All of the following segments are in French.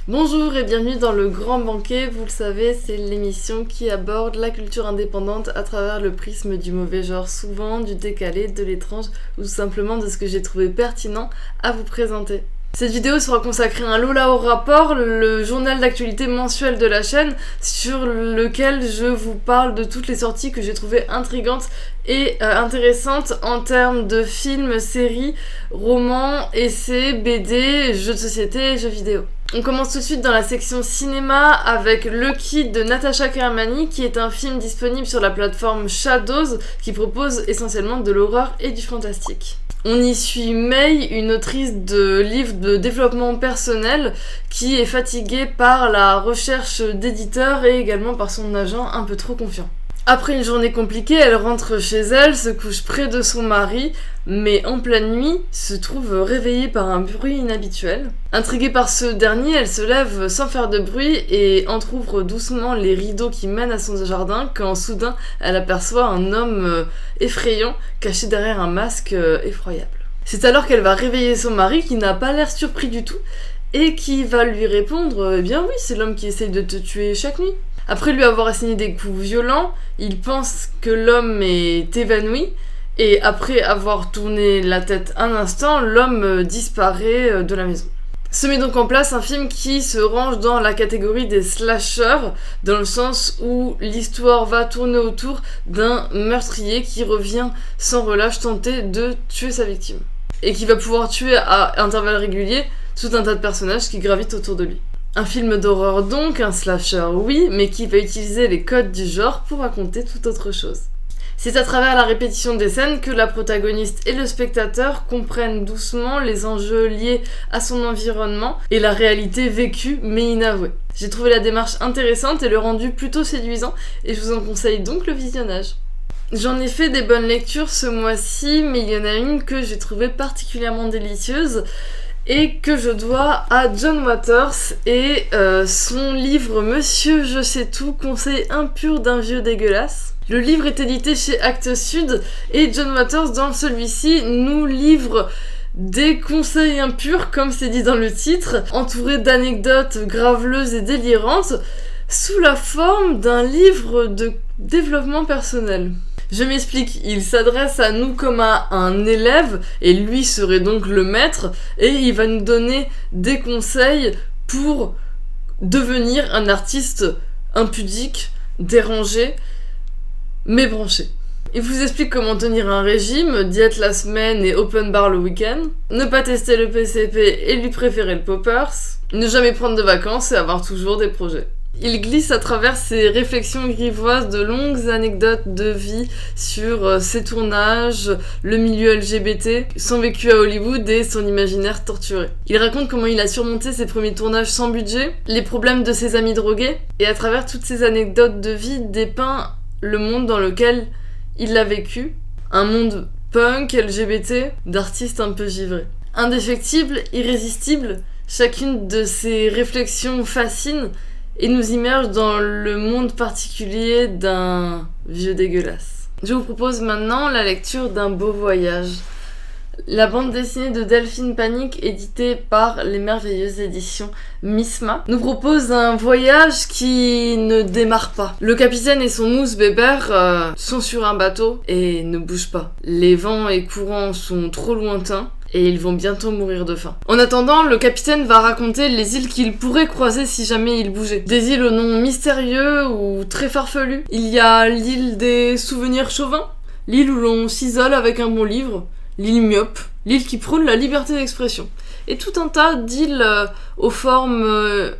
Bonjour et bienvenue dans Le Grand Banquet. Vous le savez, c'est l'émission qui aborde la culture indépendante à travers le prisme du mauvais genre, souvent du décalé, de l'étrange ou tout simplement de ce que j'ai trouvé pertinent à vous présenter. Cette vidéo sera consacrée à un Lola au rapport, le journal d'actualité mensuel de la chaîne, sur lequel je vous parle de toutes les sorties que j'ai trouvées intrigantes et intéressantes en termes de films, séries, romans, essais, BD, jeux de société et jeux vidéo. On commence tout de suite dans la section cinéma avec Lucky de Natasha Kermani, qui est un film disponible sur la plateforme Shadows qui propose essentiellement de l'horreur et du fantastique. On y suit May, une autrice de livres de développement personnel qui est fatiguée par la recherche d'éditeurs et également par son agent un peu trop confiant. Après une journée compliquée, elle rentre chez elle, se couche près de son mari, mais en pleine nuit, se trouve réveillée par un bruit inhabituel. Intriguée par ce dernier, elle se lève sans faire de bruit et entrouvre doucement les rideaux qui mènent à son jardin quand soudain elle aperçoit un homme effrayant caché derrière un masque effroyable. C'est alors qu'elle va réveiller son mari qui n'a pas l'air surpris du tout et qui va lui répondre « Eh bien oui, c'est l'homme qui essaye de te tuer chaque nuit ». Après lui avoir asséné des coups violents, il pense que l'homme est évanoui et après avoir tourné la tête un instant, l'homme disparaît de la maison. Se met donc en place un film qui se range dans la catégorie des slashers, dans le sens où l'histoire va tourner autour d'un meurtrier qui revient sans relâche tenter de tuer sa victime. Et qui va pouvoir tuer à intervalles réguliers tout un tas de personnages qui gravitent autour de lui. Un film d'horreur donc, un slasher oui, mais qui va utiliser les codes du genre pour raconter tout autre chose. C'est à travers la répétition des scènes que la protagoniste et le spectateur comprennent doucement les enjeux liés à son environnement et la réalité vécue mais inavouée. J'ai trouvé la démarche intéressante et le rendu plutôt séduisant et je vous en conseille donc le visionnage. J'en ai fait des bonnes lectures ce mois-ci, mais il y en a une que j'ai trouvée particulièrement délicieuse et que je dois à John Waters et son livre Monsieur je sais tout, conseil impur d'un vieux dégueulasse. Le livre est édité chez Actes Sud et John Waters dans celui-ci nous livre des conseils impurs, comme c'est dit dans le titre, entourés d'anecdotes graveleuses et délirantes, sous la forme d'un livre de développement personnel. Je m'explique, il s'adresse à nous comme à un élève, et lui serait donc le maître, et il va nous donner des conseils pour devenir un artiste impudique, dérangé, mais branché. Il vous explique comment tenir un régime, diète la semaine et open bar le week-end, ne pas tester le PCP et lui préférer le poppers, ne jamais prendre de vacances et avoir toujours des projets. Il glisse à travers ses réflexions grivoises de longues anecdotes de vie sur ses tournages, le milieu LGBT, son vécu à Hollywood et son imaginaire torturé. Il raconte comment il a surmonté ses premiers tournages sans budget, les problèmes de ses amis drogués, et à travers toutes ces anecdotes de vie dépeint le monde dans lequel il l'a vécu, un monde punk, LGBT, d'artistes un peu givrés. Indéfectible, irrésistible, chacune de ses réflexions fascine et nous immerge dans le monde particulier d'un vieux dégueulasse. Je vous propose maintenant la lecture d'un beau voyage. La bande dessinée de Delphine Panique, éditée par les merveilleuses éditions Misma, nous propose un voyage qui ne démarre pas. Le capitaine et son mousse bébert sont sur un bateau et ne bougent pas. Les vents et courants sont trop lointains et ils vont bientôt mourir de faim. En attendant, le capitaine va raconter les îles qu'il pourrait croiser si jamais il bougeait. Des îles au nom mystérieux ou très farfelus. Il y a l'île des souvenirs chauvins, l'île où l'on s'isole avec un bon livre, l'île myope, l'île qui prône la liberté d'expression. Et tout un tas d'îles aux formes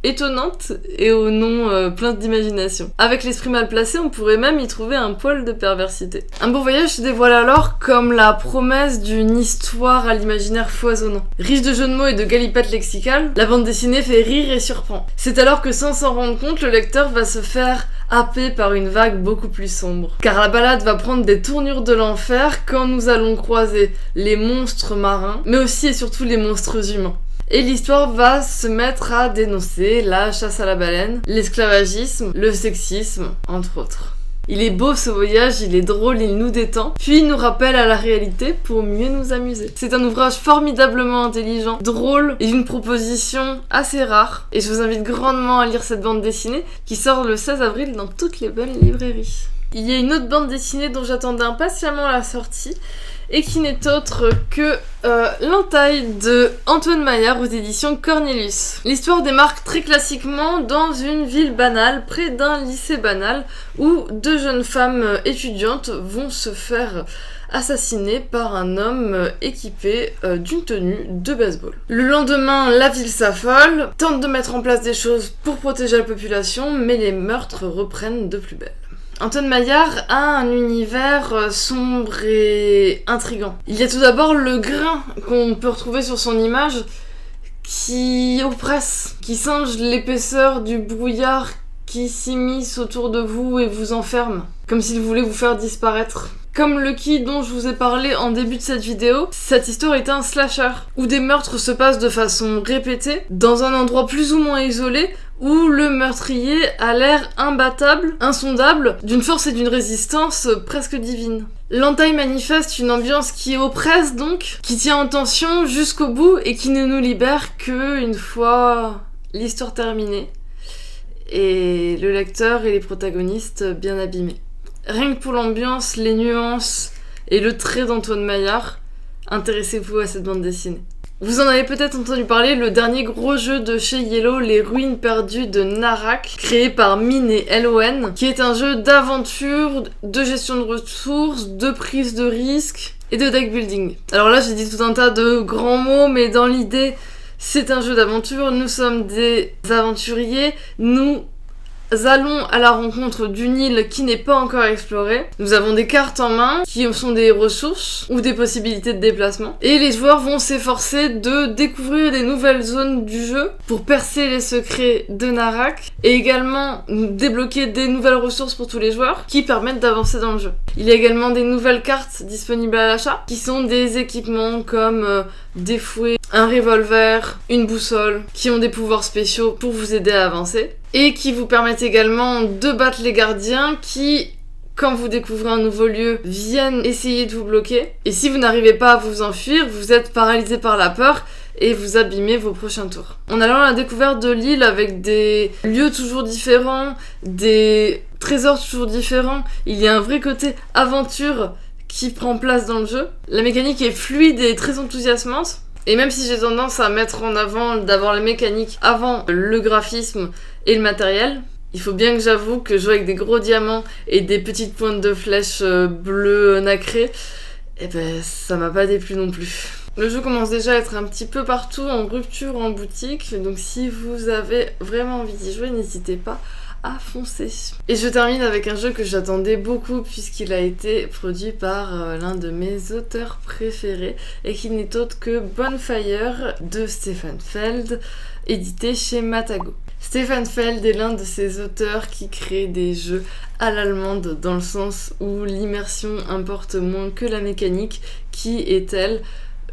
étonnantes et aux noms pleins d'imagination. Avec l'esprit mal placé, on pourrait même y trouver un poil de perversité. Un beau voyage se dévoile alors comme la promesse d'une histoire à l'imaginaire foisonnant. Riche de jeux de mots et de galipettes lexicales, la bande dessinée fait rire et surprend. C'est alors que sans s'en rendre compte, le lecteur va se faire happer par une vague beaucoup plus sombre. Car la balade va prendre des tournures de l'enfer quand nous allons croiser les monstres marins, mais aussi et surtout les monstres humains. Et l'histoire va se mettre à dénoncer la chasse à la baleine, l'esclavagisme, le sexisme, entre autres. Il est beau ce voyage, il est drôle, il nous détend, puis il nous rappelle à la réalité pour mieux nous amuser. C'est un ouvrage formidablement intelligent, drôle et d'une proposition assez rare. Et je vous invite grandement à lire cette bande dessinée qui sort le 16 avril dans toutes les bonnes librairies. Il y a une autre bande dessinée dont j'attendais impatiemment la sortie et qui n'est autre que l'entaille de Antoine Maillard aux éditions Cornelius. L'histoire démarque très classiquement dans une ville banale, près d'un lycée banal, où deux jeunes femmes étudiantes vont se faire assassiné par un homme équipé d'une tenue de baseball. Le lendemain, la ville s'affole, tente de mettre en place des choses pour protéger la population, mais les meurtres reprennent de plus belle. Antoine Maillard a un univers sombre et intriguant. Il y a tout d'abord le grain qu'on peut retrouver sur son image qui oppresse, qui singe l'épaisseur du brouillard qui s'immisce autour de vous et vous enferme, comme s'il voulait vous faire disparaître. Comme Lucky dont je vous ai parlé en début de cette vidéo, cette histoire est un slasher, où des meurtres se passent de façon répétée, dans un endroit plus ou moins isolé, où le meurtrier a l'air imbattable, insondable, d'une force et d'une résistance presque divine. L'entaille manifeste une ambiance qui oppresse donc, qui tient en tension jusqu'au bout et qui ne nous libère qu'une fois l'histoire terminée, et le lecteur et les protagonistes bien abîmés. Rien que pour l'ambiance, les nuances et le trait d'Antoine Maillard, intéressez-vous à cette bande dessinée. Vous en avez peut-être entendu parler, le dernier gros jeu de chez Yellow, Les Ruines Perdues de Narak, créé par Mine et LON, qui est un jeu d'aventure, de gestion de ressources, de prise de risque et de deck building. Alors là, j'ai dit tout un tas de grands mots, mais dans l'idée, c'est un jeu d'aventure, nous sommes des aventuriers, nous allons à la rencontre d'une île qui n'est pas encore explorée. Nous avons des cartes en main qui sont des ressources ou des possibilités de déplacement. Et les joueurs vont s'efforcer de découvrir des nouvelles zones du jeu pour percer les secrets de Narak et également débloquer des nouvelles ressources pour tous les joueurs qui permettent d'avancer dans le jeu. Il y a également des nouvelles cartes disponibles à l'achat qui sont des équipements comme des fouets, un revolver, une boussole qui ont des pouvoirs spéciaux pour vous aider à avancer. Et qui vous permettent également de battre les gardiens qui, quand vous découvrez un nouveau lieu, viennent essayer de vous bloquer. Et si vous n'arrivez pas à vous enfuir, vous êtes paralysé par la peur et vous abîmez vos prochains tours. En allant à la découverte de l'île avec des lieux toujours différents, des trésors toujours différents, il y a un vrai côté aventure qui prend place dans le jeu. La mécanique est fluide et très enthousiasmante. Et même si j'ai tendance à mettre en avant d'avoir les mécaniques avant le graphisme et le matériel, il faut bien que j'avoue que jouer avec des gros diamants et des petites pointes de flèches bleues nacrées, eh ben ça m'a pas déplu non plus. Le jeu commence déjà à être un petit peu partout en rupture en boutique, donc si vous avez vraiment envie d'y jouer, n'hésitez pas à foncer. Et je termine avec un jeu que j'attendais beaucoup puisqu'il a été produit par l'un de mes auteurs préférés et qui n'est autre que Bonfire de Stefan Feld, édité chez Matago. Stefan Feld est l'un de ces auteurs qui crée des jeux à l'allemande dans le sens où l'immersion importe moins que la mécanique qui est elle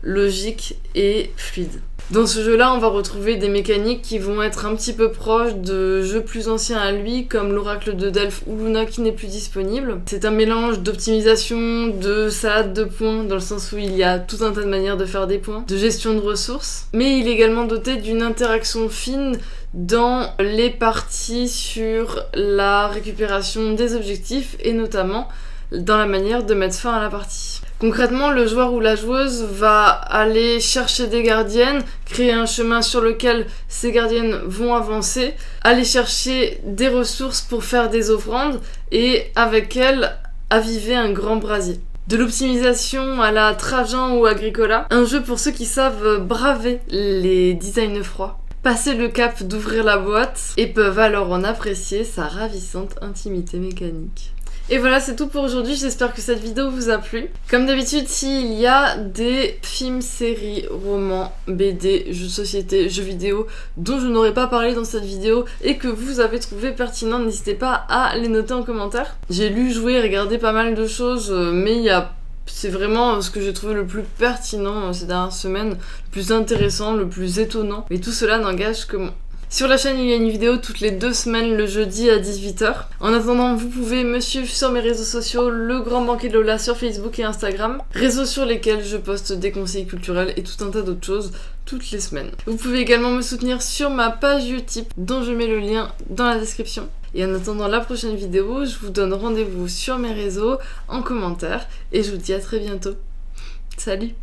logique et fluide. Dans ce jeu-là, on va retrouver des mécaniques qui vont être un petit peu proches de jeux plus anciens à lui, comme l'Oracle de Delphes ou Luna qui n'est plus disponible. C'est un mélange d'optimisation, de salade de points, dans le sens où il y a tout un tas de manières de faire des points, de gestion de ressources, mais il est également doté d'une interaction fine dans les parties sur la récupération des objectifs et notamment dans la manière de mettre fin à la partie. Concrètement, le joueur ou la joueuse va aller chercher des gardiennes, créer un chemin sur lequel ces gardiennes vont avancer, aller chercher des ressources pour faire des offrandes et avec elles aviver un grand brasier. De l'optimisation à la Trajan ou Agricola, un jeu pour ceux qui savent braver les designs froids, passer le cap d'ouvrir la boîte et peuvent alors en apprécier sa ravissante intimité mécanique. Et voilà, c'est tout pour aujourd'hui, j'espère que cette vidéo vous a plu. Comme d'habitude, s'il y a des films, séries, romans, BD, jeux de société, jeux vidéo dont je n'aurais pas parlé dans cette vidéo et que vous avez trouvé pertinent, n'hésitez pas à les noter en commentaire. J'ai lu, joué, regardé pas mal de choses, mais c'est vraiment ce que j'ai trouvé le plus pertinent ces dernières semaines, le plus intéressant, le plus étonnant. Mais tout cela n'engage que moi. Sur la chaîne, il y a une vidéo toutes les 2 semaines le jeudi à 18h. En attendant, vous pouvez me suivre sur mes réseaux sociaux, le Grand Banquet de Lola sur Facebook et Instagram, réseaux sur lesquels je poste des conseils culturels et tout un tas d'autres choses toutes les semaines. Vous pouvez également me soutenir sur ma page Utip dont je mets le lien dans la description. Et en attendant la prochaine vidéo, je vous donne rendez-vous sur mes réseaux, en commentaire, et je vous dis à très bientôt. Salut!